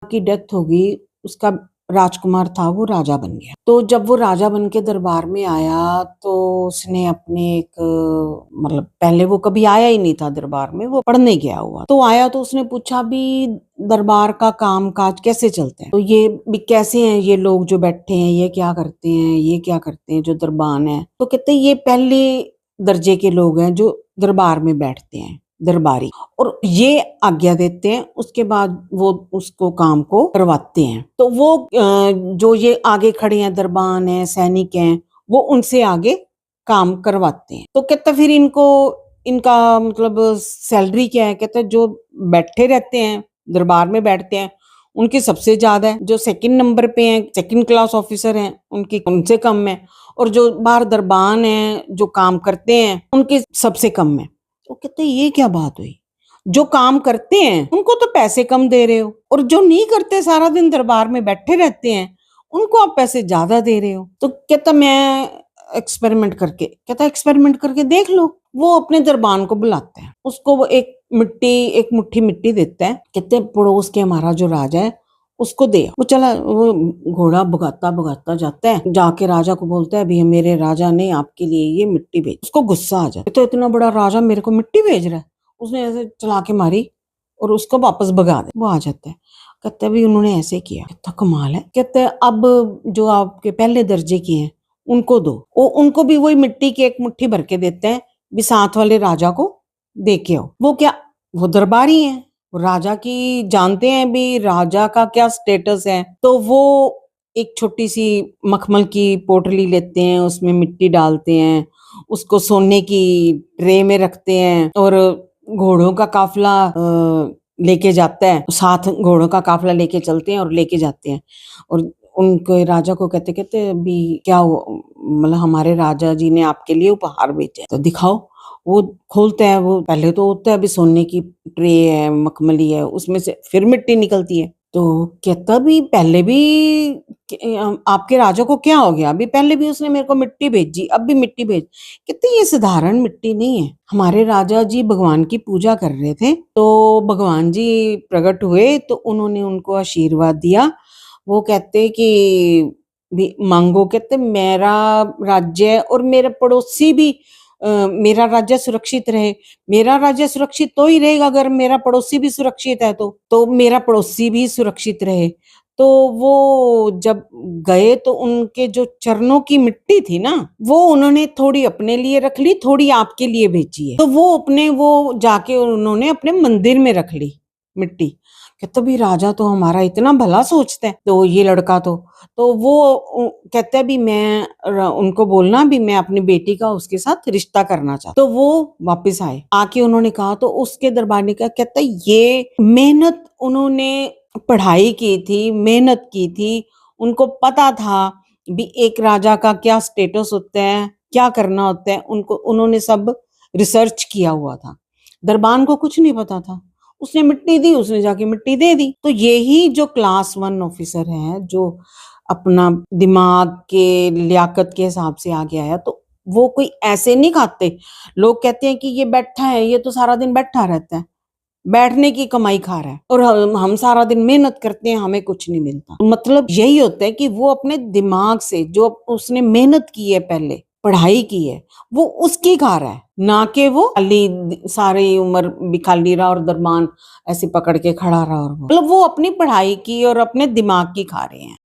की डेथ हो गई, उसका राजकुमार था वो राजा बन गया। तो जब वो राजा बन के दरबार में आया तो उसने अपने एक मतलब पहले वो कभी आया ही नहीं था दरबार में, वो पढ़ने गया हुआ। तो आया तो उसने पूछा भी दरबार का काम काज कैसे चलते हैं, तो ये भी कैसे हैं ये लोग जो बैठे हैं, ये क्या करते हैं, ये क्या करते हैं जो दरबान है। तो कहते हैं ये पहले दर्जे के लोग हैं जो दरबार में बैठते हैं, दरबारी, और ये आज्ञा देते हैं, उसके बाद वो उसको काम को करवाते हैं। तो वो जो ये आगे खड़े हैं दरबान है, सैनिक हैं, वो उनसे आगे काम करवाते हैं। तो कहते फिर इनको इनका मतलब सैलरी क्या है, कहते जो बैठे रहते हैं दरबार में बैठते हैं उनकी सबसे ज्यादा है, जो सेकंड नंबर पे हैं, सेकंड क्लास ऑफिसर हैं, उनकी उनसे कम है, और जो बाहर दरबान है जो काम करते हैं उनके सबसे कम है। तो कहते ये क्या बात हुई, जो काम करते हैं उनको तो पैसे कम दे रहे हो, और जो नहीं करते सारा दिन दरबार में बैठे रहते हैं उनको आप पैसे ज्यादा दे रहे हो। तो कहता मैं एक्सपेरिमेंट करके, कहता एक्सपेरिमेंट करके देख लो। वो अपने दरबान को बुलाते हैं, उसको वो एक मुट्ठी मिट्टी देता है, कहते पड़ोस के हमारा जो राजा है उसको दे। वो चला, वो घोड़ा भगाता भगाता जाता है, जाके राजा को बोलता है अभी मेरे राजा ने आपके लिए ये मिट्टी भेजी। उसको गुस्सा आ जाता है, तो इतना बड़ा राजा मेरे को मिट्टी भेज रहा है। उसने ऐसे चला के मारी और उसको वापस भगा दे। वो आ जाता है, कहते भी उन्होंने ऐसे किया। कहता कमाल है। कहते अब जो आपके पहले दर्जे के हैं उनको दो। वो उनको भी वही मिट्टी की एक मुट्ठी भर के देते हैं, भी साथ वाले राजा को दे के आओ। वो क्या, वो दरबारी हैं, राजा की जानते हैं भी राजा का क्या स्टेटस है। तो वो एक छोटी सी मखमल की पोटली लेते हैं, उसमें मिट्टी डालते हैं, उसको सोने की ट्रे में रखते हैं, और घोड़ों का काफिला लेके जाता है, साथ घोड़ों का काफिला लेके चलते हैं और लेके जाते हैं। और उनके राजा को कहते कहते अभी क्या मतलब हमारे राजा जी ने आपके लिए उपहार भेजा, तो दिखाओ। वो खोलता है, वो पहले तो होता है अभी सोने की ट्रे है, मखमली है, उसमें से फिर मिट्टी निकलती है। तो कहता भी पहले भी आपके राजा को क्या हो गया, अभी पहले भी उसने मेरे को मिट्टी भेजी, अब भी मिट्टी भेज। कहते ये साधारण मिट्टी नहीं है, हमारे राजा जी भगवान की पूजा कर रहे थे, तो भगवान जी प्रकट हुए तो उन्होंने उनको आशीर्वाद दिया। वो कहते कि भी मांगो, कहते मेरा राज्य और मेरे पड़ोसी भी मेरा राज्य सुरक्षित रहे। मेरा राज्य सुरक्षित तो ही रहेगा अगर मेरा पड़ोसी भी सुरक्षित है, तो मेरा पड़ोसी भी सुरक्षित रहे। तो वो जब गए तो उनके जो चरणों की मिट्टी थी ना, वो उन्होंने थोड़ी अपने लिए रख ली, थोड़ी आपके लिए भेजी है। तो वो अपने वो जाके उन्होंने अपने मंदिर में रख ली मिट्टी। कहता भी राजा तो हमारा इतना भला सोचता है, तो ये लड़का तो वो कहते भी मैं उनको बोलना भी मैं अपनी बेटी का उसके साथ रिश्ता करना चाहता। तो वो वापस आए, आके उन्होंने कहा, तो उसके दरबार ने कहा, कहता ये मेहनत उन्होंने पढ़ाई की थी, मेहनत की थी, उनको पता था भी एक राजा का क्या स्टेटस होता है, क्या करना होता है, उनको उन्होंने सब रिसर्च किया हुआ था। दरबान को कुछ नहीं पता था, उसने मिट्टी दी, उसने जाके मिट्टी दे दी। तो यही जो क्लास 1 ऑफिसर है, जो अपना दिमाग के लियाकत के हिसाब से आगे आया, तो वो कोई ऐसे नहीं खाते। लोग कहते हैं कि ये बैठा है, ये तो सारा दिन बैठा रहता है, बैठने की कमाई खा रहा है, और हम सारा दिन मेहनत करते हैं, हमें कुछ नहीं मिलता। मतलब यही होता है कि वो अपने दिमाग से जो उसने मेहनत की है, पहले पढ़ाई की है, वो उसकी खा रहा है, ना कि वो खाली सारी उम्र भी खाली रहा और दरबान ऐसे पकड़ के खड़ा रहा। और वो मतलब वो अपनी पढ़ाई की और अपने दिमाग की खा रहे हैं।